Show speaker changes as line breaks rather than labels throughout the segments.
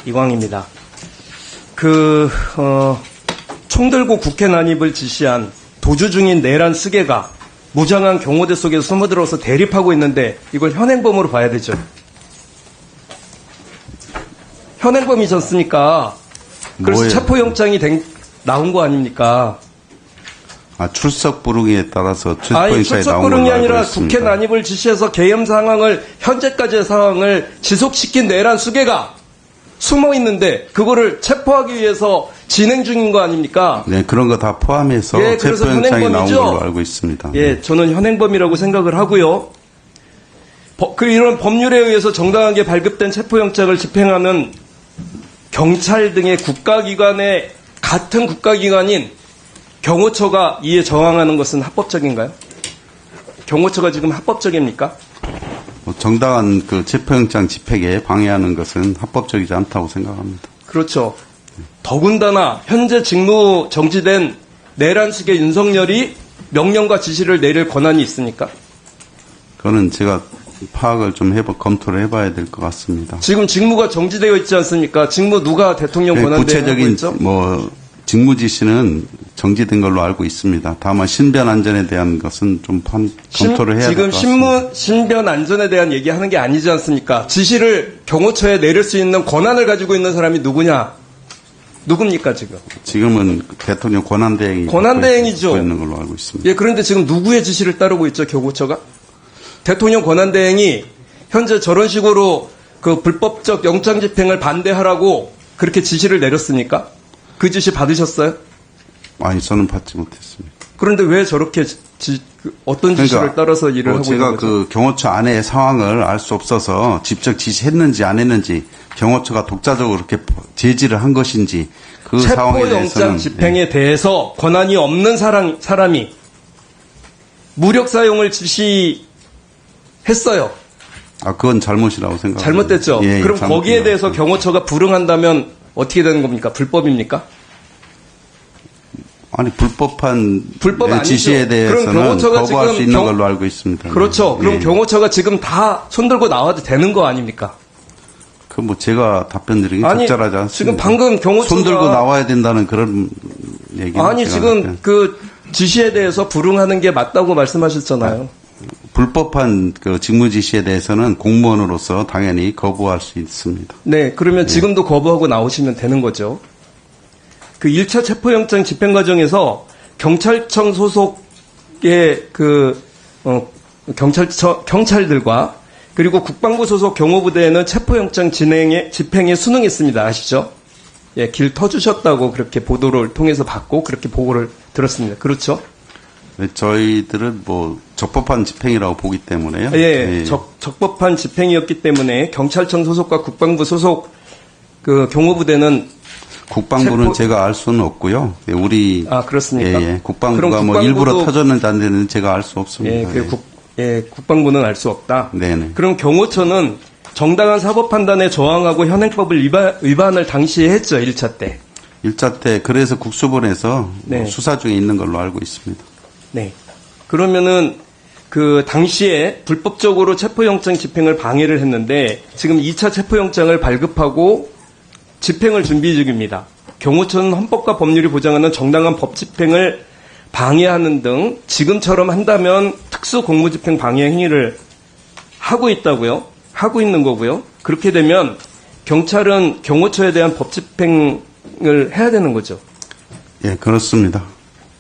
이광입니다. 총 들고 국회 난입을 지시한 도주 중인 내란 수괴가 무장한 경호대 속에 숨어들어서 대립하고 있는데 이걸 현행범으로 봐야 되죠. 현행범이지 않습니까? 그래서 체포영장이 나온 거 아닙니까?
출석 불응에 따라서 체포영장이 나온
출석
걸로
불응이
알고
아니라
있습니다.
국회 난입을 지시해서 계엄 상황을 현재까지의 상황을 지속시킨 내란 수괴가 숨어 있는데 그거를 체포하기 위해서 진행 중인 거 아닙니까?
네, 그런 거 다 포함해서
그래서
체포영장이 나온
현행범이죠?
걸로 알고 있습니다.
예, 저는 현행범이라고 생각을 하고요. 이런 법률에 의해서 정당하게 발급된 체포영장을 집행하는 경찰 등의 국가기관의 같은 국가기관인 경호처가 이에 저항하는 것은 합법적인가요? 경호처가 지금 합법적입니까?
정당한 체포영장 집행에 방해하는 것은 합법적이지 않다고 생각합니다.
그렇죠. 더군다나 현재 직무 정지된 내란 수괴 윤석열이 명령과 지시를 내릴 권한이 있습니까?
그거는 제가 파악을 좀 검토를 해봐야 될 것 같습니다.
지금 직무가 정지되어 있지 않습니까? 직무 누가 대통령 권한대행 하고
구체적인
있죠?
직무 지시는 정지된 걸로 알고 있습니다. 다만 신변 안전에 대한 것은 좀 검토를 해야 될 것 같습니다.
지금 신변 안전에 대한 얘기하는 게 아니지 않습니까? 지시를 경호처에 내릴 수 있는 권한을 가지고 있는 사람이 누구냐? 누굽니까 지금?
지금은 대통령 권한대행이
권한대행이죠.
있는 걸로 알고 있습니다.
예, 그런데 지금 누구의 지시를 따르고 있죠, 경호처가? 대통령 권한대행이 현재 저런 식으로 불법적 영장 집행을 반대하라고 그렇게 지시를 내렸습니까? 그 지시 받으셨어요?
아니, 저는 받지 못했습니다.
그런데 왜 저렇게 어떤 지시를 따라서 일을 하고 있는 거죠?
제가 경호처 안의 상황을 알 수 없어서 직접 지시했는지 안 했는지 경호처가 독자적으로 그렇게 제지를 한 것인지 그 상황에 대해서는
체포영장 집행에 대해서 권한이 없는 사람이 무력 사용을 지시했어요.
그건 잘못이라고 생각합니다.
잘못됐죠.
예,
그럼 거기에 대해서 경호처가 불응한다면 어떻게 되는 겁니까? 불법입니까?
아니, 불법한
불법
지시에 대해서는
그럼 경호처가
거부할
지금
수 있는 걸로 알고 있습니다.
그렇죠. 그럼
예.
경호처가 지금 다 손들고 나와도 되는 거 아닙니까?
제가 답변 드리긴 적절하지 않습니다.
지금 방금 경호처가
손들고 나와야 된다는 그런 얘기는
아니 지금 지시에 대해서 불응하는 게 맞다고 말씀하셨잖아요.
불법한 직무 지시에 대해서는 공무원으로서 당연히 거부할 수 있습니다.
네, 그러면 지금도 거부하고 나오시면 되는 거죠. 1차 체포영장 집행 과정에서 경찰청 소속의 경찰들과 그리고 국방부 소속 경호부대에는 체포영장 집행에 수능했습니다. 아시죠? 예, 길 터주셨다고 그렇게 보도를 통해서 받고 그렇게 보고를 들었습니다. 그렇죠?
네, 저희들은 적법한 집행이라고 보기 때문에요.
예, 적법한 집행이었기 때문에 경찰청 소속과 국방부 소속 경호부대는
국방부는 제가 알 수는 없고요.
그렇습니까?
예. 국방부가 일부러 터졌는지 안 됐는지 제가 알 수 없습니다.
국방부는 알 수 없다.
네네.
그럼 경호처는 정당한 사법 판단에 저항하고 현행법을 위반을 당시에 했죠, 1차 때.
1차 때 그래서 국수본에서
네.
수사 중에 있는 걸로 알고 있습니다.
네. 그러면은 당시에 불법적으로 체포영장 집행을 방해를 했는데 지금 2차 체포영장을 발급하고 집행을 준비 중입니다. 경호처는 헌법과 법률이 보장하는 정당한 법 집행을 방해하는 등 지금처럼 한다면 특수 공무집행 방해 행위를 하고 있다고요? 하고 있는 거고요. 그렇게 되면 경찰은 경호처에 대한 법 집행을 해야 되는 거죠.
예, 그렇습니다.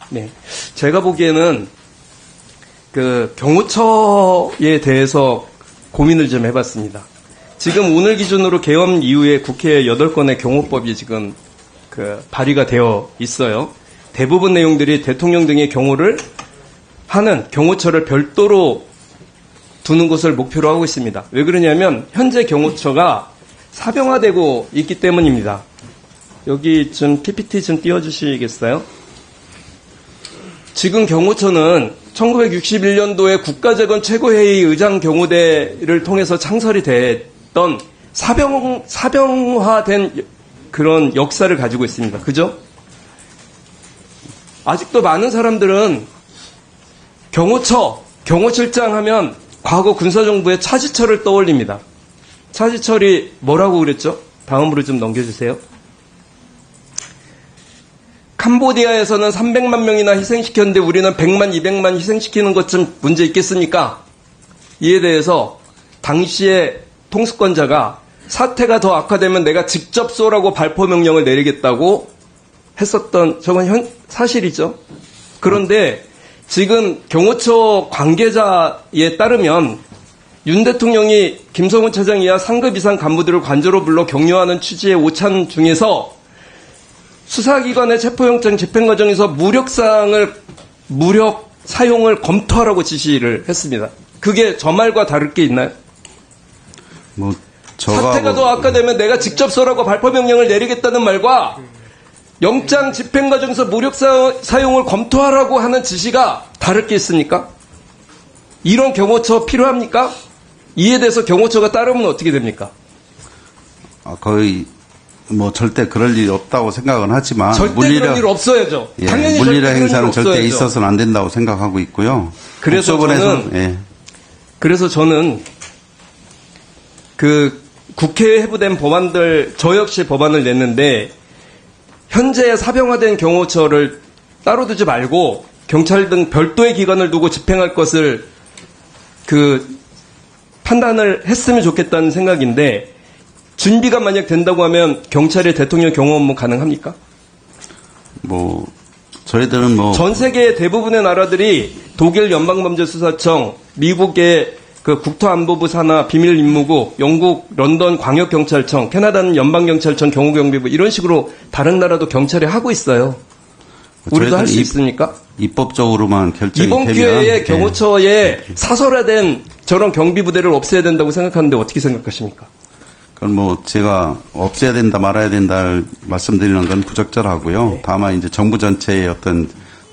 네. 제가 보기에는 경호처에 대해서 고민을 좀 해봤습니다. 지금 오늘 기준으로 계엄 이후에 국회 8건의 경호법이 지금 발의가 되어 있어요. 대부분 내용들이 대통령 등의 경호를 하는 경호처를 별도로 두는 것을 목표로 하고 있습니다. 왜 그러냐면 현재 경호처가 사병화되고 있기 때문입니다. 여기 좀 PPT 좀 띄워주시겠어요? 지금 경호처는 1961년도에 국가재건 최고회의 의장 경호대를 통해서 창설이 됐던 사병화된 그런 역사를 가지고 있습니다. 그죠? 아직도 많은 사람들은 경호실장 하면 과거 군사정부의 차지철을 떠올립니다. 차지철이 뭐라고 그랬죠? 다음으로 좀 넘겨주세요. 캄보디아에서는 300만 명이나 희생시켰는데 우리는 100만, 200만 희생시키는 것 좀 문제 있겠습니까? 이에 대해서 당시의 통수권자가 사태가 더 악화되면 내가 직접 쏘라고 발포 명령을 내리겠다고 했었던 저건 사실이죠. 그런데 지금 경호처 관계자에 따르면 윤 대통령이 김성훈 차장 이하 상급 이상 간부들을 관저로 불러 격려하는 취지의 오찬 중에서 수사기관의 체포영장 집행 과정에서 무력 사용을 검토하라고 지시를 했습니다. 그게 저 말과 다를 게 있나요? 사태가 더 악화되면 내가 직접 쏘라고 발포 명령을 내리겠다는 말과 영장 집행 과정에서 무력 사용을 검토하라고 하는 지시가 다를 게 있습니까? 이런 경호처 필요합니까? 이에 대해서 경호처가 따르면 어떻게 됩니까?
거의 절대 그럴 일이 없다고 생각은 하지만
절대 그럴 일 없어야죠.
예,
당연히
물리력 행사는 절대
없어야죠.
있어서는 안 된다고 생각하고 있고요.
그래서 저는 그 국회에 회부된 법안들 저 역시 법안을 냈는데 현재 사병화된 경호처를 따로 두지 말고 경찰 등 별도의 기관을 두고 집행할 것을 판단을 했으면 좋겠다는 생각인데 준비가 만약 된다고 하면 경찰의 대통령 경호 업무 가능합니까?
저희들은
전 세계 대부분의 나라들이 독일 연방범죄수사청, 미국의 국토안보부 산하 비밀임무국, 영국 런던 광역경찰청, 캐나다는 연방경찰청 경호경비부 이런 식으로 다른 나라도 경찰이 하고 있어요. 우리도 할 수 있습니까?
입법적으로만 결정이
이번
되면
기회에 경호처에 사설화된 저런 경비부대를 없애야 된다고 생각하는데 어떻게 생각하십니까?
그건 제가 없애야 된다 말아야 된다 말씀드리는 건 부적절하고요. 다만 이제 정부 전체의 어떤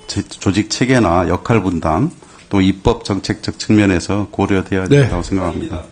조직 체계나 역할 분담 또 입법 정책적 측면에서 고려되어야 된다고 생각합니다.